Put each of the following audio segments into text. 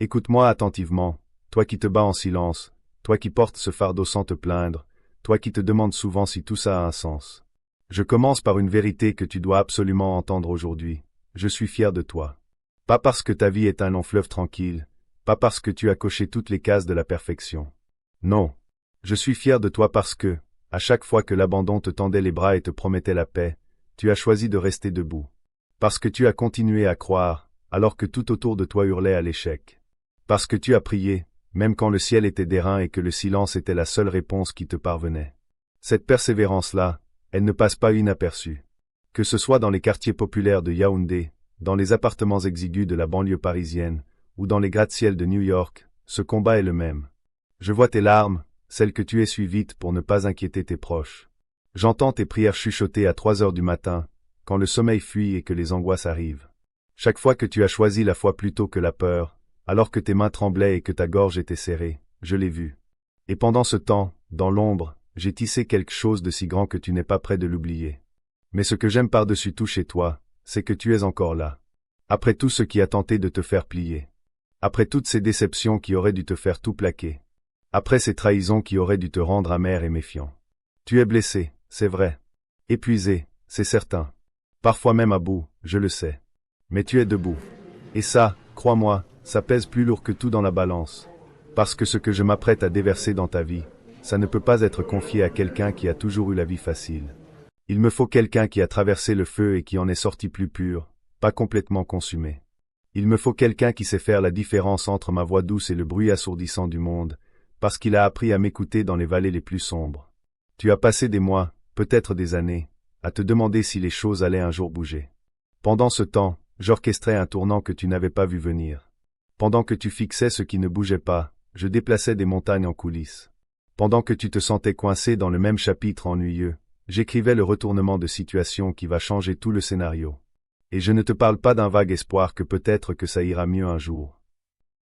Écoute-moi attentivement, toi qui te bats en silence, toi qui portes ce fardeau sans te plaindre, toi qui te demandes souvent si tout ça a un sens. Je commence par une vérité que tu dois absolument entendre aujourd'hui. Je suis fier de toi. Pas parce que ta vie est un long fleuve tranquille, pas parce que tu as coché toutes les cases de la perfection. Non. Je suis fier de toi parce que, à chaque fois que l'abandon te tendait les bras et te promettait la paix, tu as choisi de rester debout. Parce que tu as continué à croire, alors que tout autour de toi hurlait à l'échec. Parce que tu as prié, même quand le ciel était d'airain et que le silence était la seule réponse qui te parvenait. Cette persévérance-là, elle ne passe pas inaperçue. Que ce soit dans les quartiers populaires de Yaoundé, dans les appartements exigus de la banlieue parisienne, ou dans les gratte-ciel de New York, ce combat est le même. Je vois tes larmes, celles que tu essuies vite pour ne pas inquiéter tes proches. J'entends tes prières chuchotées à 3 heures du matin, quand le sommeil fuit et que les angoisses arrivent. Chaque fois que tu as choisi la foi plutôt que la peur, alors que tes mains tremblaient et que ta gorge était serrée, je l'ai vu. Et pendant ce temps, dans l'ombre, j'ai tissé quelque chose de si grand que tu n'es pas prêt de l'oublier. Mais ce que j'aime par-dessus tout chez toi, c'est que tu es encore là. Après tout ce qui a tenté de te faire plier. Après toutes ces déceptions qui auraient dû te faire tout plaquer. Après ces trahisons qui auraient dû te rendre amer et méfiant. Tu es blessé, c'est vrai. Épuisé, c'est certain. Parfois même à bout, je le sais. Mais tu es debout. Et ça, crois-moi, ça pèse plus lourd que tout dans la balance. Parce que ce que je m'apprête à déverser dans ta vie, ça ne peut pas être confié à quelqu'un qui a toujours eu la vie facile. Il me faut quelqu'un qui a traversé le feu et qui en est sorti plus pur, pas complètement consumé. Il me faut quelqu'un qui sait faire la différence entre ma voix douce et le bruit assourdissant du monde, parce qu'il a appris à m'écouter dans les vallées les plus sombres. Tu as passé des mois, peut-être des années, à te demander si les choses allaient un jour bouger. Pendant ce temps, j'orchestrais un tournant que tu n'avais pas vu venir. Pendant que tu fixais ce qui ne bougeait pas, je déplaçais des montagnes en coulisses. Pendant que tu te sentais coincé dans le même chapitre ennuyeux, j'écrivais le retournement de situation qui va changer tout le scénario. Et je ne te parle pas d'un vague espoir que peut-être que ça ira mieux un jour.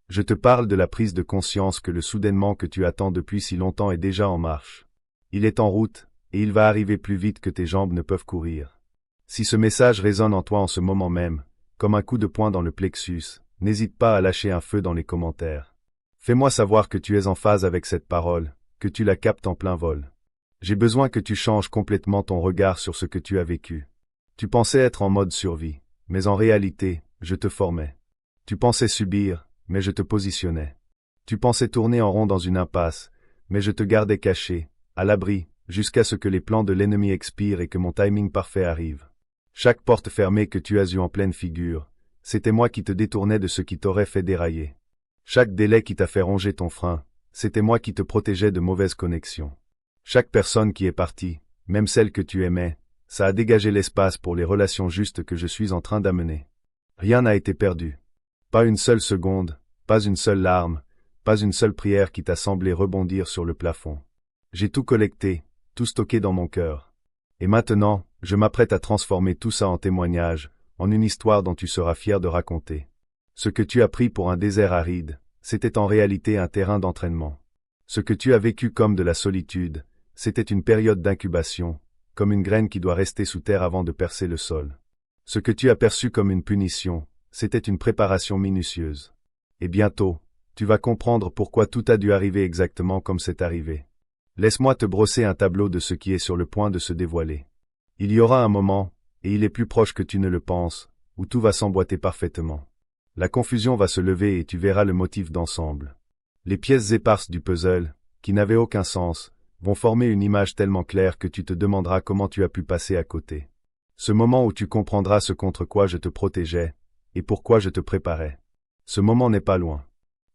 Je te parle de la prise de conscience que le soudainement que tu attends depuis si longtemps est déjà en marche. Il est en route, et il va arriver plus vite que tes jambes ne peuvent courir. Si ce message résonne en toi en ce moment même, comme un coup de poing dans le plexus, n'hésite pas à lâcher un feu dans les commentaires. Fais-moi savoir que tu es en phase avec cette parole, que tu la captes en plein vol. J'ai besoin que tu changes complètement ton regard sur ce que tu as vécu. Tu pensais être en mode survie, mais en réalité, je te formais. Tu pensais subir, mais je te positionnais. Tu pensais tourner en rond dans une impasse, mais je te gardais caché, à l'abri, jusqu'à ce que les plans de l'ennemi expirent et que mon timing parfait arrive. Chaque porte fermée que tu as eue en pleine figure, c'était moi qui te détournais de ce qui t'aurait fait dérailler. Chaque délai qui t'a fait ronger ton frein, c'était moi qui te protégeais de mauvaises connexions. Chaque personne qui est partie, même celle que tu aimais, ça a dégagé l'espace pour les relations justes que je suis en train d'amener. Rien n'a été perdu. Pas une seule seconde, pas une seule larme, pas une seule prière qui t'a semblé rebondir sur le plafond. J'ai tout collecté, tout stocké dans mon cœur. Et maintenant, je m'apprête à transformer tout ça en témoignage, en une histoire dont tu seras fier de raconter. Ce que tu as pris pour un désert aride, c'était en réalité un terrain d'entraînement. Ce que tu as vécu comme de la solitude, c'était une période d'incubation, comme une graine qui doit rester sous terre avant de percer le sol. Ce que tu as perçu comme une punition, c'était une préparation minutieuse. Et bientôt, tu vas comprendre pourquoi tout a dû arriver exactement comme c'est arrivé. Laisse-moi te brosser un tableau de ce qui est sur le point de se dévoiler. Il y aura un moment, et il est plus proche que tu ne le penses, où tout va s'emboîter parfaitement. La confusion va se lever et tu verras le motif d'ensemble. Les pièces éparses du puzzle, qui n'avaient aucun sens, vont former une image tellement claire que tu te demanderas comment tu as pu passer à côté. Ce moment où tu comprendras ce contre quoi je te protégeais, et pourquoi je te préparais. Ce moment n'est pas loin.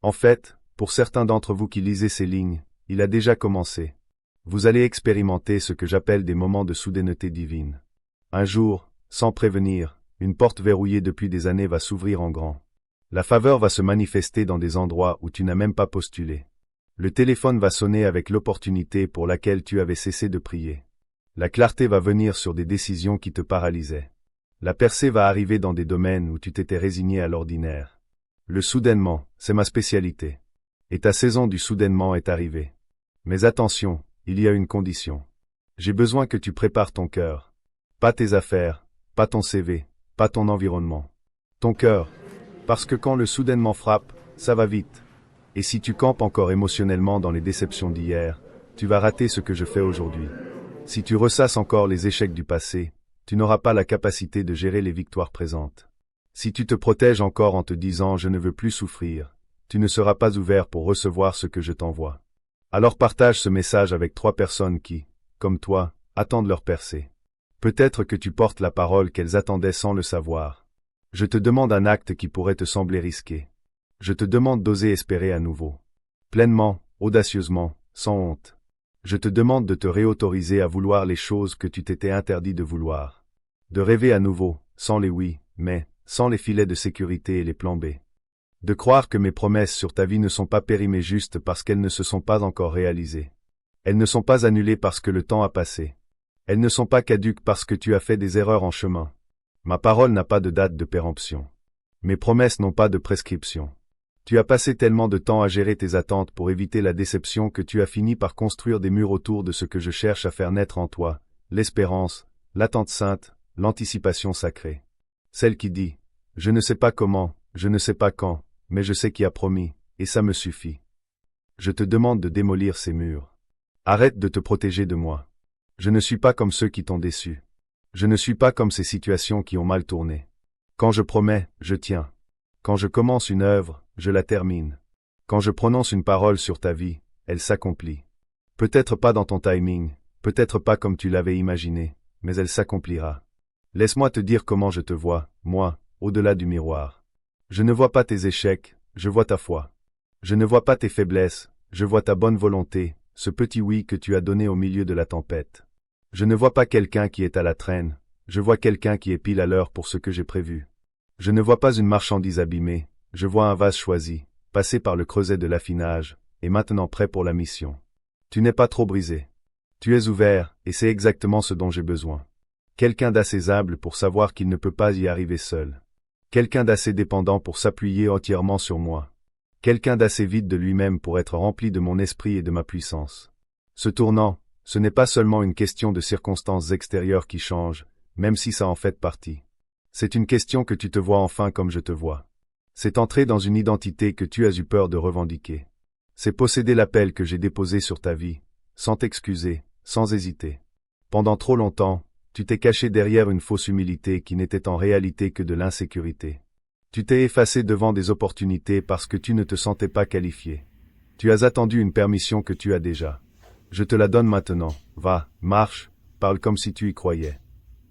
En fait, pour certains d'entre vous qui lisez ces lignes, il a déjà commencé. Vous allez expérimenter ce que j'appelle des moments de soudaineté divine. Un jour, sans prévenir, une porte verrouillée depuis des années va s'ouvrir en grand. La faveur va se manifester dans des endroits où tu n'as même pas postulé. Le téléphone va sonner avec l'opportunité pour laquelle tu avais cessé de prier. La clarté va venir sur des décisions qui te paralysaient. La percée va arriver dans des domaines où tu t'étais résigné à l'ordinaire. Le soudainement, c'est ma spécialité. Et ta saison du soudainement est arrivée. Mais attention, il y a une condition. J'ai besoin que tu prépares ton cœur. Pas tes affaires, pas ton CV, pas ton environnement. Ton cœur. Parce que quand le soudainement frappe, Ça va vite. Et si tu campes encore émotionnellement dans les déceptions d'hier, tu vas rater ce que je fais aujourd'hui. Si tu ressasses encore les échecs du passé, tu n'auras pas la capacité de gérer les victoires présentes. Si tu te protèges encore en te disant « je ne veux plus souffrir », tu ne seras pas ouvert pour recevoir ce que je t'envoie. Alors partage ce message avec 3 personnes qui, comme toi, attendent leur percée. Peut-être que tu portes la parole qu'elles attendaient sans le savoir. Je te demande un acte qui pourrait te sembler risqué. Je te demande d'oser espérer à nouveau. Pleinement, audacieusement, sans honte. Je te demande de te réautoriser à vouloir les choses que tu t'étais interdit de vouloir. De rêver à nouveau, sans les oui, mais, sans les filets de sécurité et les plans B. De croire que mes promesses sur ta vie ne sont pas périmées juste parce qu'elles ne se sont pas encore réalisées. Elles ne sont pas annulées parce que le temps a passé. Elles ne sont pas caduques parce que tu as fait des erreurs en chemin. Ma parole n'a pas de date de péremption. Mes promesses n'ont pas de prescription. Tu as passé tellement de temps à gérer tes attentes pour éviter la déception que tu as fini par construire des murs autour de ce que je cherche à faire naître en toi, l'espérance, l'attente sainte, l'anticipation sacrée. Celle qui dit « Je ne sais pas comment, je ne sais pas quand, mais je sais qui a promis, et ça me suffit. » Je te demande de démolir ces murs. Arrête de te protéger de moi. Je ne suis pas comme ceux qui t'ont déçu. Je ne suis pas comme ces situations qui ont mal tourné. Quand je promets, je tiens. Quand je commence une œuvre, je la termine. Quand je prononce une parole sur ta vie, elle s'accomplit. Peut-être pas dans ton timing, peut-être pas comme tu l'avais imaginé, mais elle s'accomplira. Laisse-moi te dire comment je te vois, moi, au-delà du miroir. Je ne vois pas tes échecs, je vois ta foi. Je ne vois pas tes faiblesses, je vois ta bonne volonté, ce petit oui que tu as donné au milieu de la tempête. Je ne vois pas quelqu'un qui est à la traîne, je vois quelqu'un qui est pile à l'heure pour ce que j'ai prévu. Je ne vois pas une marchandise abîmée, je vois un vase choisi, passé par le creuset de l'affinage, et maintenant prêt pour la mission. Tu n'es pas trop brisé. Tu es ouvert, et c'est exactement ce dont j'ai besoin. Quelqu'un d'assez humble pour savoir qu'il ne peut pas y arriver seul. Quelqu'un d'assez dépendant pour s'appuyer entièrement sur moi. Quelqu'un d'assez vide de lui-même pour être rempli de mon esprit et de ma puissance. Ce tournant, ce n'est pas seulement une question de circonstances extérieures qui changent, même si ça en fait partie. C'est une question que tu te vois enfin comme je te vois. C'est entrer dans une identité que tu as eu peur de revendiquer. C'est posséder l'appel que j'ai déposé sur ta vie, sans t'excuser, sans hésiter. Pendant trop longtemps, tu t'es caché derrière une fausse humilité qui n'était en réalité que de l'insécurité. Tu t'es effacé devant des opportunités parce que tu ne te sentais pas qualifié. Tu as attendu une permission que tu as déjà. Je te la donne maintenant. Va, marche, parle comme si tu y croyais.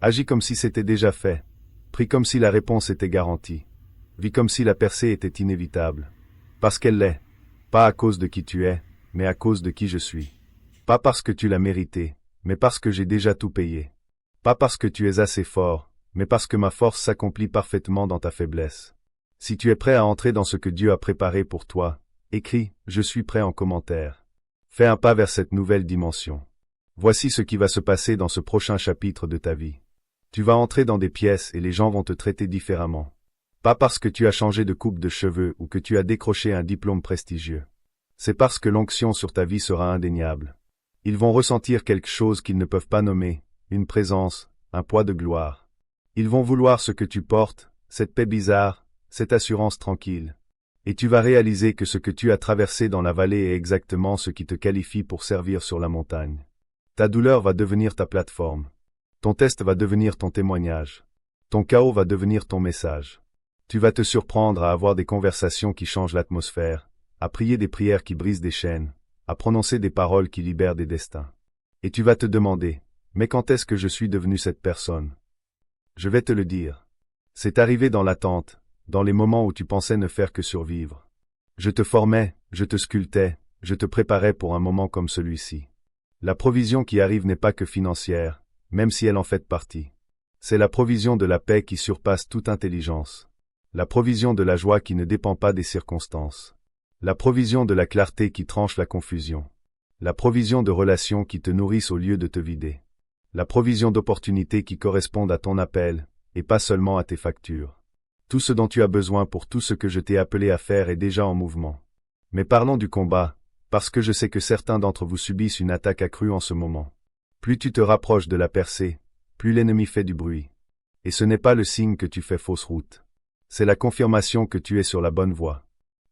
Agis comme si c'était déjà fait. Prie comme si la réponse était garantie. Vis comme si la percée était inévitable. Parce qu'elle l'est. Pas à cause de qui tu es, mais à cause de qui je suis. Pas parce que tu l'as mérité, mais parce que j'ai déjà tout payé. Pas parce que tu es assez fort, mais parce que ma force s'accomplit parfaitement dans ta faiblesse. Si tu es prêt à entrer dans ce que Dieu a préparé pour toi, écris « Je suis prêt » en commentaire. Fais un pas vers cette nouvelle dimension. Voici ce qui va se passer dans ce prochain chapitre de ta vie. Tu vas entrer dans des pièces et les gens vont te traiter différemment. Pas parce que tu as changé de coupe de cheveux ou que tu as décroché un diplôme prestigieux. C'est parce que l'onction sur ta vie sera indéniable. Ils vont ressentir quelque chose qu'ils ne peuvent pas nommer, une présence, un poids de gloire. Ils vont vouloir ce que tu portes, cette paix bizarre, cette assurance tranquille. Et tu vas réaliser que ce que tu as traversé dans la vallée est exactement ce qui te qualifie pour servir sur la montagne. Ta douleur va devenir ta plateforme. Ton test va devenir ton témoignage. Ton chaos va devenir ton message. Tu vas te surprendre à avoir des conversations qui changent l'atmosphère, à prier des prières qui brisent des chaînes, à prononcer des paroles qui libèrent des destins. Et tu vas te demander, mais quand est-ce que je suis devenu cette personne? Je vais te le dire. C'est arrivé dans l'attente, dans les moments où tu pensais ne faire que survivre. Je te formais, je te sculptais, je te préparais pour un moment comme celui-ci. La provision qui arrive n'est pas que financière, même si elle en fait partie. C'est la provision de la paix qui surpasse toute intelligence. La provision de la joie qui ne dépend pas des circonstances. La provision de la clarté qui tranche la confusion. La provision de relations qui te nourrissent au lieu de te vider. La provision d'opportunités qui correspondent à ton appel, et pas seulement à tes factures. Tout ce dont tu as besoin pour tout ce que je t'ai appelé à faire est déjà en mouvement. Mais parlons du combat, parce que je sais que certains d'entre vous subissent une attaque accrue en ce moment. Plus tu te rapproches de la percée, plus l'ennemi fait du bruit. Et ce n'est pas le signe que tu fais fausse route. C'est la confirmation que tu es sur la bonne voie.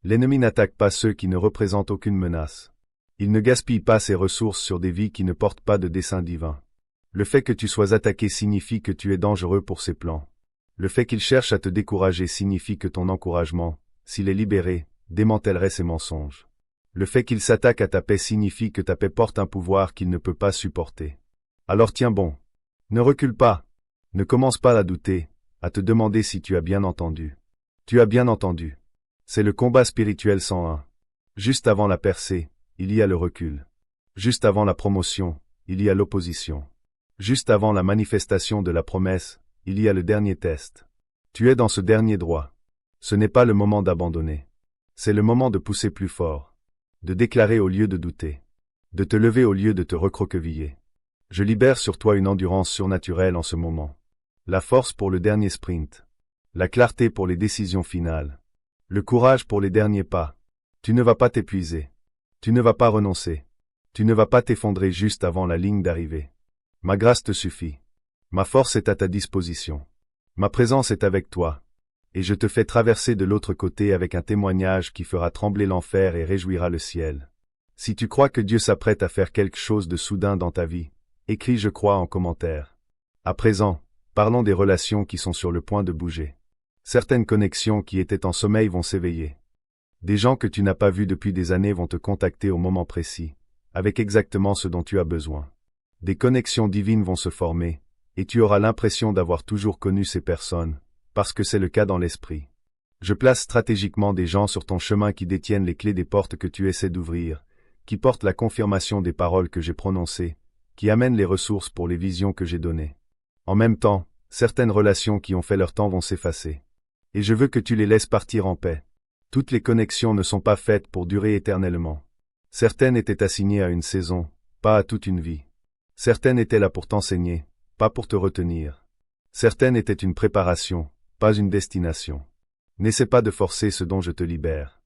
L'ennemi n'attaque pas ceux qui ne représentent aucune menace. Il ne gaspille pas ses ressources sur des vies qui ne portent pas de dessein divin. Le fait que tu sois attaqué signifie que tu es dangereux pour ses plans. Le fait qu'il cherche à te décourager signifie que ton encouragement, s'il est libéré, démantèlerait ses mensonges. Le fait qu'il s'attaque à ta paix signifie que ta paix porte un pouvoir qu'il ne peut pas supporter. Alors tiens bon. Ne recule pas. Ne commence pas à douter, à te demander si tu as bien entendu. Tu as bien entendu. C'est le combat spirituel 101. Juste avant la percée, il y a le recul. Juste avant la promotion, il y a l'opposition. Juste avant la manifestation de la promesse, il y a le dernier test. Tu es dans ce dernier droit. Ce n'est pas le moment d'abandonner. C'est le moment de pousser plus fort. De déclarer au lieu de douter. De te lever au lieu de te recroqueviller. Je libère sur toi une endurance surnaturelle en ce moment. La force pour le dernier sprint. La clarté pour les décisions finales. Le courage pour les derniers pas. Tu ne vas pas t'épuiser. Tu ne vas pas renoncer. Tu ne vas pas t'effondrer juste avant la ligne d'arrivée. Ma grâce te suffit. Ma force est à ta disposition. Ma présence est avec toi. Et je te fais traverser de l'autre côté avec un témoignage qui fera trembler l'enfer et réjouira le ciel. Si tu crois que Dieu s'apprête à faire quelque chose de soudain dans ta vie, écris « Je crois » en commentaire. À présent, parlons des relations qui sont sur le point de bouger. Certaines connexions qui étaient en sommeil vont s'éveiller. Des gens que tu n'as pas vus depuis des années vont te contacter au moment précis, avec exactement ce dont tu as besoin. Des connexions divines vont se former, et tu auras l'impression d'avoir toujours connu ces personnes, parce que c'est le cas dans l'esprit. Je place stratégiquement des gens sur ton chemin qui détiennent les clés des portes que tu essaies d'ouvrir, qui portent la confirmation des paroles que j'ai prononcées, qui amènent les ressources pour les visions que j'ai données. En même temps, certaines relations qui ont fait leur temps vont s'effacer. Et je veux que tu les laisses partir en paix. Toutes les connexions ne sont pas faites pour durer éternellement. Certaines étaient assignées à une saison, pas à toute une vie. Certaines étaient là pour t'enseigner, pas pour te retenir. Certaines étaient une préparation, pas une destination. N'essaie pas de forcer ce dont je te libère.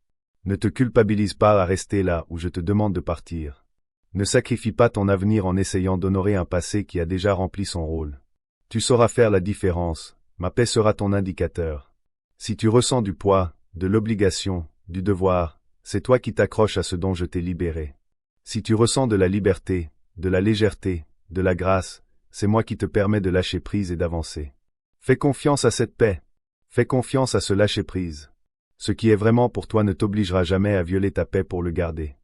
Ne te culpabilise pas à rester là où je te demande de partir. Ne sacrifie pas ton avenir en essayant d'honorer un passé qui a déjà rempli son rôle. Tu sauras faire la différence, ma paix sera ton indicateur. Si tu ressens du poids, de l'obligation, du devoir, c'est toi qui t'accroches à ce dont je t'ai libéré. Si tu ressens de la liberté, de la légèreté, de la grâce, c'est moi qui te permets de lâcher prise et d'avancer. Fais confiance à cette paix. Fais confiance à ce lâcher-prise. Ce qui est vraiment pour toi ne t'obligera jamais à violer ta paix pour le garder.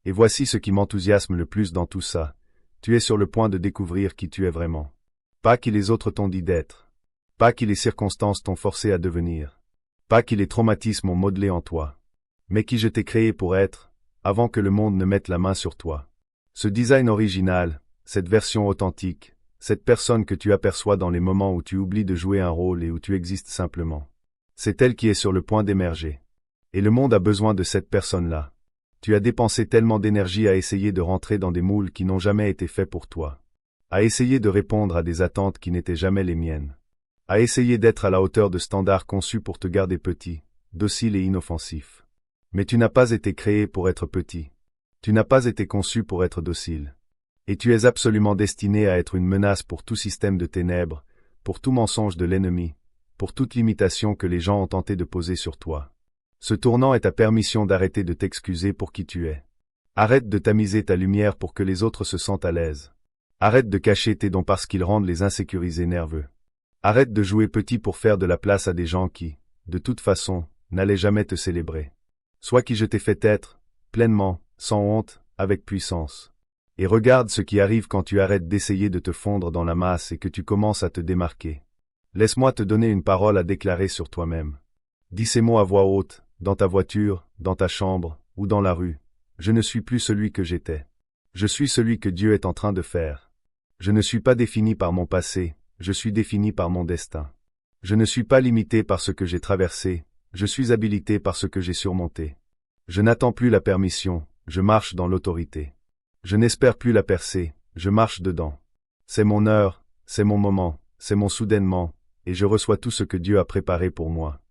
Et voici ce qui m'enthousiasme le plus dans tout ça. Tu es sur le point de découvrir qui tu es vraiment. Pas qui les autres t'ont dit d'être. Pas qui les circonstances t'ont forcé à devenir. Pas qui les traumatismes ont modelé en toi. Mais qui je t'ai créé pour être, avant que le monde ne mette la main sur toi. Ce design original, cette version authentique, cette personne que tu aperçois dans les moments où tu oublies de jouer un rôle et où tu existes simplement. C'est elle qui est sur le point d'émerger. Et le monde a besoin de cette personne-là. Tu as dépensé tellement d'énergie à essayer de rentrer dans des moules qui n'ont jamais été faits pour toi. À essayer de répondre à des attentes qui n'étaient jamais les miennes. À essayer d'être à la hauteur de standards conçus pour te garder petit, docile et inoffensif. Mais tu n'as pas été créé pour être petit. Tu n'as pas été conçu pour être docile. Et tu es absolument destiné à être une menace pour tout système de ténèbres, pour tout mensonge de l'ennemi, pour toute limitation que les gens ont tenté de poser sur toi. Ce tournant est ta permission d'arrêter de t'excuser pour qui tu es. Arrête de tamiser ta lumière pour que les autres se sentent à l'aise. Arrête de cacher tes dons parce qu'ils rendent les insécurisés nerveux. Arrête de jouer petit pour faire de la place à des gens qui, de toute façon, n'allaient jamais te célébrer. Sois qui je t'ai fait être, pleinement, sans honte, avec puissance. Et regarde ce qui arrive quand tu arrêtes d'essayer de te fondre dans la masse et que tu commences à te démarquer. Laisse-moi te donner une parole à déclarer sur toi-même. Dis ces mots à voix haute, dans ta voiture, dans ta chambre, ou dans la rue. Je ne suis plus celui que j'étais. Je suis celui que Dieu est en train de faire. Je ne suis pas défini par mon passé, je suis défini par mon destin. Je ne suis pas limité par ce que j'ai traversé, je suis habilité par ce que j'ai surmonté. Je n'attends plus la permission, je marche dans l'autorité. Je n'espère plus la percée, je marche dedans. C'est mon heure, c'est mon moment, c'est mon soudainement, et je reçois tout ce que Dieu a préparé pour moi.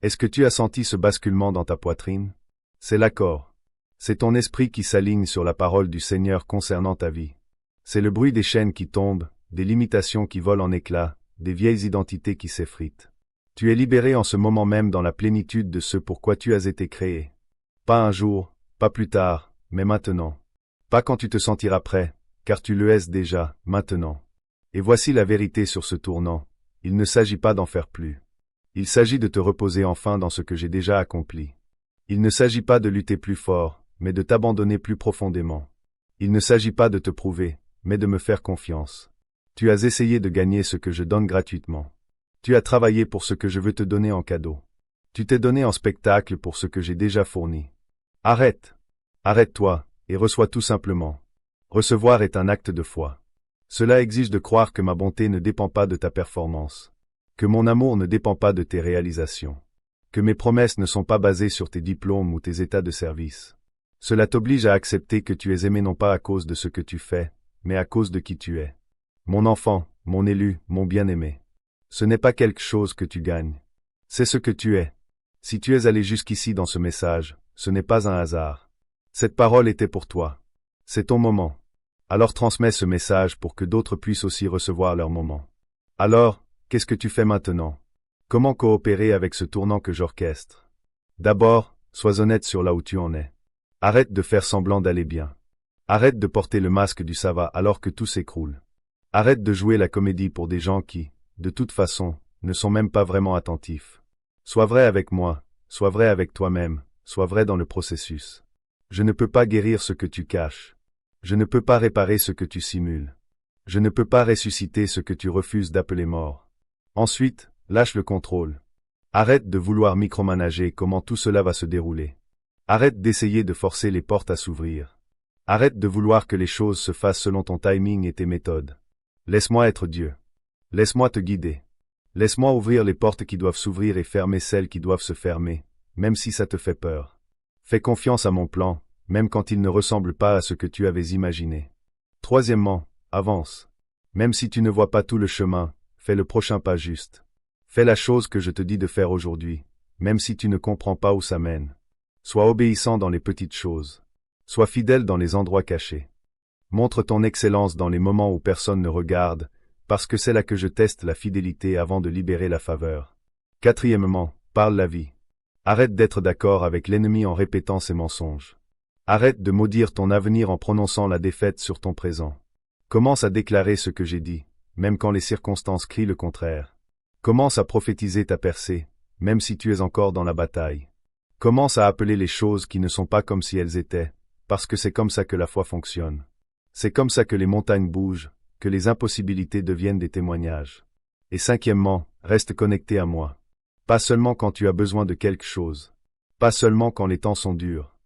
Est-ce que tu as senti ce basculement dans ta poitrine? C'est l'accord. C'est ton esprit qui s'aligne sur la parole du Seigneur concernant ta vie. C'est le bruit des chaînes qui tombent, des limitations qui volent en éclats, des vieilles identités qui s'effritent. Tu es libéré en ce moment même dans la plénitude de ce pourquoi tu as été créé. Pas un jour, pas plus tard, mais maintenant. Pas quand tu te sentiras prêt, car tu le es déjà, maintenant. Et voici la vérité sur ce tournant. Il ne s'agit pas d'en faire plus. Il s'agit de te reposer enfin dans ce que j'ai déjà accompli. Il ne s'agit pas de lutter plus fort, mais de t'abandonner plus profondément. Il ne s'agit pas de te prouver, mais de me faire confiance. Tu as essayé de gagner ce que je donne gratuitement. Tu as travaillé pour ce que je veux te donner en cadeau. Tu t'es donné en spectacle pour ce que j'ai déjà fourni. Arrête. Arrête-toi, et reçois tout simplement. Recevoir est un acte de foi. Cela exige de croire que ma bonté ne dépend pas de ta performance. Que mon amour ne dépend pas de tes réalisations. Que mes promesses ne sont pas basées sur tes diplômes ou tes états de service. Cela t'oblige à accepter que tu es aimé non pas à cause de ce que tu fais, mais à cause de qui tu es. Mon enfant, mon élu, mon bien-aimé. Ce n'est pas quelque chose que tu gagnes. C'est ce que tu es. Si tu es allé jusqu'ici dans ce message, ce n'est pas un hasard. Cette parole était pour toi. C'est ton moment. Alors transmets ce message pour que d'autres puissent aussi recevoir leur moment. Alors, qu'est-ce que tu fais maintenant? Comment coopérer avec ce tournant que j'orchestre? D'abord, sois honnête sur là où tu en es. Arrête de faire semblant d'aller bien. Arrête de porter le masque du ça va alors que tout s'écroule. Arrête de jouer la comédie pour des gens qui, de toute façon, ne sont même pas vraiment attentifs. Sois vrai avec moi, sois vrai avec toi-même, sois vrai dans le processus. Je ne peux pas guérir ce que tu caches. Je ne peux pas réparer ce que tu simules. Je ne peux pas ressusciter ce que tu refuses d'appeler mort. Ensuite, lâche le contrôle. Arrête de vouloir micromanager comment tout cela va se dérouler. Arrête d'essayer de forcer les portes à s'ouvrir. Arrête de vouloir que les choses se fassent selon ton timing et tes méthodes. Laisse-moi être Dieu. Laisse-moi te guider. Laisse-moi ouvrir les portes qui doivent s'ouvrir et fermer celles qui doivent se fermer, même si ça te fait peur. Fais confiance à mon plan, même quand il ne ressemble pas à ce que tu avais imaginé. Troisièmement, avance. Même si tu ne vois pas tout le chemin, fais le prochain pas juste. Fais la chose que je te dis de faire aujourd'hui, même si tu ne comprends pas où ça mène. Sois obéissant dans les petites choses. Sois fidèle dans les endroits cachés. Montre ton excellence dans les moments où personne ne regarde, parce que c'est là que je teste la fidélité avant de libérer la faveur. Quatrièmement, parle la vie. Arrête d'être d'accord avec l'ennemi en répétant ses mensonges. Arrête de maudire ton avenir en prononçant la défaite sur ton présent. Commence à déclarer ce que j'ai dit, même quand les circonstances crient le contraire. Commence à prophétiser ta percée, même si tu es encore dans la bataille. Commence à appeler les choses qui ne sont pas comme si elles étaient, parce que c'est comme ça que la foi fonctionne. C'est comme ça que les montagnes bougent, que les impossibilités deviennent des témoignages. Et cinquièmement, reste connecté à moi. Pas seulement quand tu as besoin de quelque chose. Pas seulement quand les temps sont durs.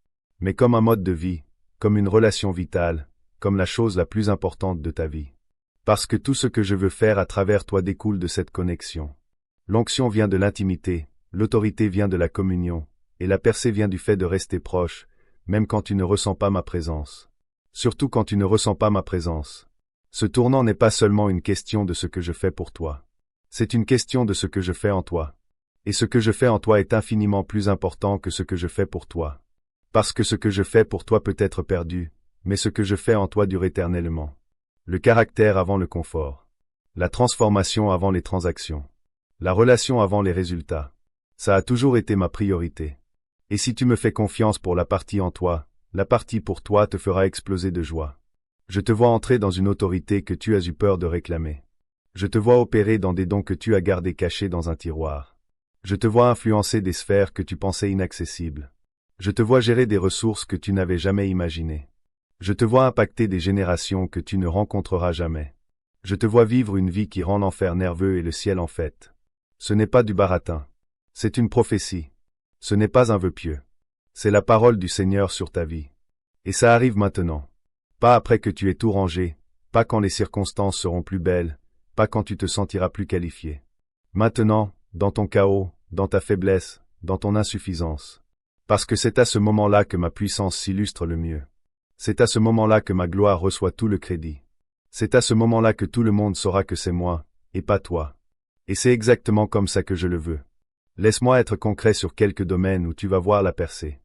Mais comme un mode de vie, comme une relation vitale, comme la chose la plus importante de ta vie. Parce que tout ce que je veux faire à travers toi découle de cette connexion. L'onction vient de l'intimité, l'autorité vient de la communion, et la percée vient du fait de rester proche, même quand tu ne ressens pas ma présence. Surtout quand tu ne ressens pas ma présence. Ce tournant n'est pas seulement une question de ce que je fais pour toi. C'est une question de ce que je fais en toi. Et ce que je fais en toi est infiniment plus important que ce que je fais pour toi. Parce que ce que je fais pour toi peut être perdu, mais ce que je fais en toi dure éternellement. Le caractère avant le confort. La transformation avant les transactions. La relation avant les résultats. Ça a toujours été ma priorité. Et si tu me fais confiance pour la partie en toi, la partie pour toi te fera exploser de joie. Je te vois entrer dans une autorité que tu as eu peur de réclamer. Je te vois opérer dans des dons que tu as gardés cachés dans un tiroir. Je te vois influencer des sphères que tu pensais inaccessibles. Je te vois gérer des ressources que tu n'avais jamais imaginées. Je te vois impacter des générations que tu ne rencontreras jamais. Je te vois vivre une vie qui rend l'enfer nerveux et le ciel en fête. Ce n'est pas du baratin. C'est une prophétie. Ce n'est pas un vœu pieux. C'est la parole du Seigneur sur ta vie. Et ça arrive maintenant. Pas après que tu aies tout rangé, pas quand les circonstances seront plus belles, pas quand tu te sentiras plus qualifié. Maintenant, dans ton chaos, dans ta faiblesse, dans ton insuffisance. Parce que c'est à ce moment-là que ma puissance s'illustre le mieux. C'est à ce moment-là que ma gloire reçoit tout le crédit. C'est à ce moment-là que tout le monde saura que c'est moi, et pas toi. Et c'est exactement comme ça que je le veux. Laisse-moi être concret sur quelques domaines où tu vas voir la percée.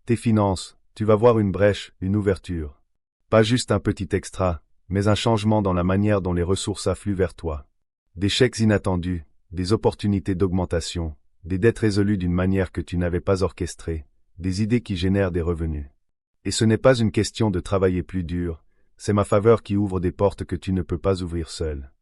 Tes finances, tu vas voir une brèche, une ouverture. Pas juste un petit extra, mais un changement dans la manière dont les ressources affluent vers toi. Des chèques inattendus, des opportunités d'augmentation, des dettes résolues d'une manière que tu n'avais pas orchestrée, des idées qui génèrent des revenus. Et ce n'est pas une question de travailler plus dur, c'est ma faveur qui ouvre des portes que tu ne peux pas ouvrir seul.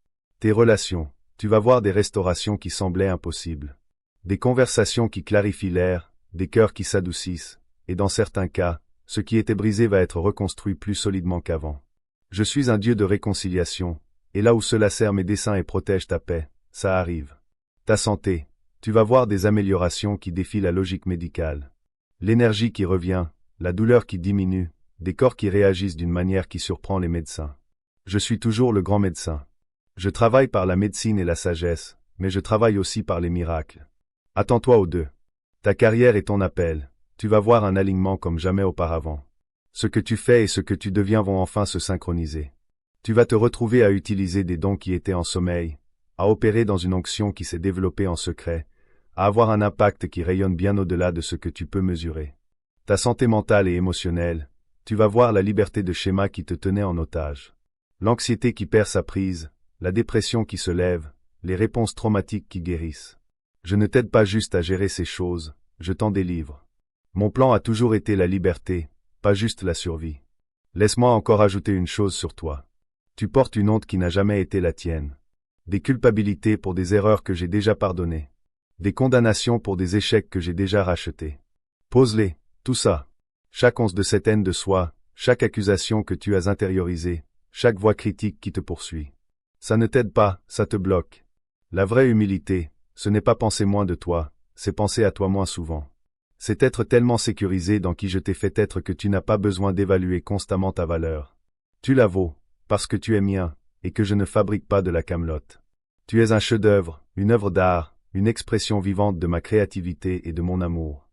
Tes relations, tu vas voir des restaurations qui semblaient impossibles. Des conversations qui clarifient l'air, des cœurs qui s'adoucissent, et dans certains cas, ce qui était brisé va être reconstruit plus solidement qu'avant. Je suis un Dieu de réconciliation, et là où cela sert mes desseins et protège ta paix, ça arrive. Ta santé, tu vas voir des améliorations qui défient la logique médicale. L'énergie qui revient, la douleur qui diminue, des corps qui réagissent d'une manière qui surprend les médecins. Je suis toujours le grand médecin. Je travaille par la médecine et la sagesse, mais je travaille aussi par les miracles. Attends-toi aux deux. Ta carrière est ton appel, tu vas voir un alignement comme jamais auparavant. Ce que tu fais et ce que tu deviens vont enfin se synchroniser. Tu vas te retrouver à utiliser des dons qui étaient en sommeil, à opérer dans une onction qui s'est développée en secret, à avoir un impact qui rayonne bien au-delà de ce que tu peux mesurer. Ta santé mentale et émotionnelle, tu vas voir la liberté de schémas qui te tenaient en otage. L'anxiété qui perd sa prise, la dépression qui se lève, les réponses traumatiques qui guérissent. Je ne t'aide pas juste à gérer ces choses, je t'en délivre. Mon plan a toujours été la liberté, pas juste la survie. Laisse-moi encore ajouter une chose sur toi. Tu portes une honte qui n'a jamais été la tienne. Des culpabilités pour des erreurs que j'ai déjà pardonnées. Des condamnations pour des échecs que j'ai déjà rachetés. Pose-les, tout ça. Chaque once de cette haine de soi, chaque accusation que tu as intériorisée, chaque voix critique qui te poursuit. Ça ne t'aide pas, ça te bloque. La vraie humilité, ce n'est pas penser moins de toi, c'est penser à toi moins souvent. C'est être tellement sécurisé dans qui je t'ai fait être que tu n'as pas besoin d'évaluer constamment ta valeur. Tu la vaux, parce que tu es mien, et que je ne fabrique pas de la camelote. Tu es un chef-d'œuvre, une œuvre d'art, une expression vivante de ma créativité et de mon amour.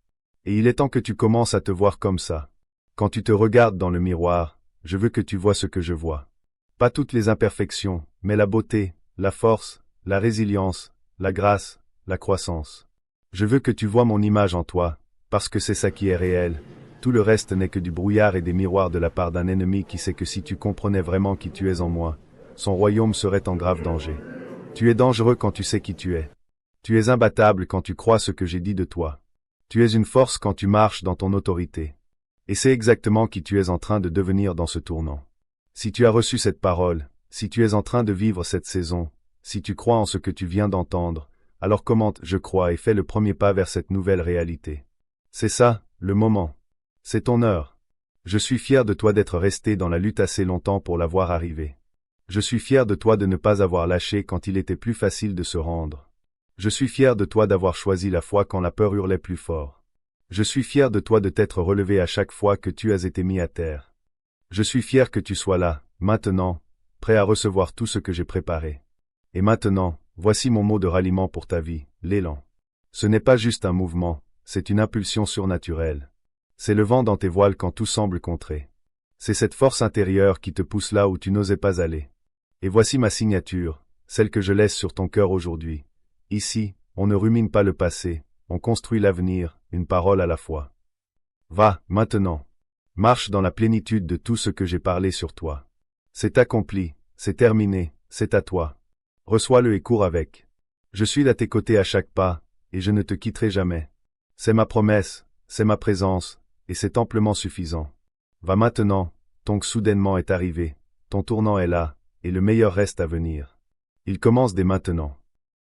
Et il est temps que tu commences à te voir comme ça. Quand tu te regardes dans le miroir, je veux que tu vois ce que je vois. Pas toutes les imperfections, mais la beauté, la force, la résilience, la grâce, la croissance. Je veux que tu vois mon image en toi, parce que c'est ça qui est réel. Tout le reste n'est que du brouillard et des miroirs de la part d'un ennemi qui sait que si tu comprenais vraiment qui tu es en moi, son royaume serait en grave danger. Tu es dangereux quand tu sais qui tu es. Tu es imbattable quand tu crois ce que j'ai dit de toi. Tu es une force quand tu marches dans ton autorité. Et c'est exactement qui tu es en train de devenir dans ce tournant. Si tu as reçu cette parole, si tu es en train de vivre cette saison, si tu crois en ce que tu viens d'entendre, alors commente « Je crois » et fais le premier pas vers cette nouvelle réalité. C'est ça, le moment. C'est ton heure. Je suis fier de toi d'être resté dans la lutte assez longtemps pour la voir arriver. Je suis fier de toi de ne pas avoir lâché quand il était plus facile de se rendre. Je suis fier de toi d'avoir choisi la foi quand la peur hurlait plus fort. Je suis fier de toi de t'être relevé à chaque fois que tu as été mis à terre. Je suis fier que tu sois là, maintenant, prêt à recevoir tout ce que j'ai préparé. Et maintenant, voici mon mot de ralliement pour ta vie, l'élan. Ce n'est pas juste un mouvement, c'est une impulsion surnaturelle. C'est le vent dans tes voiles quand tout semble contré. C'est cette force intérieure qui te pousse là où tu n'osais pas aller. Et voici ma signature, celle que je laisse sur ton cœur aujourd'hui. Ici, on ne rumine pas le passé, on construit l'avenir, une parole à la fois. Va, maintenant. Marche dans la plénitude de tout ce que j'ai parlé sur toi. C'est accompli, c'est terminé, c'est à toi. Reçois-le et cours avec. Je suis à tes côtés à chaque pas, et je ne te quitterai jamais. C'est ma promesse, c'est ma présence, et c'est amplement suffisant. Va maintenant, ton soudainement est arrivé, ton tournant est là, et le meilleur reste à venir. Il commence dès maintenant.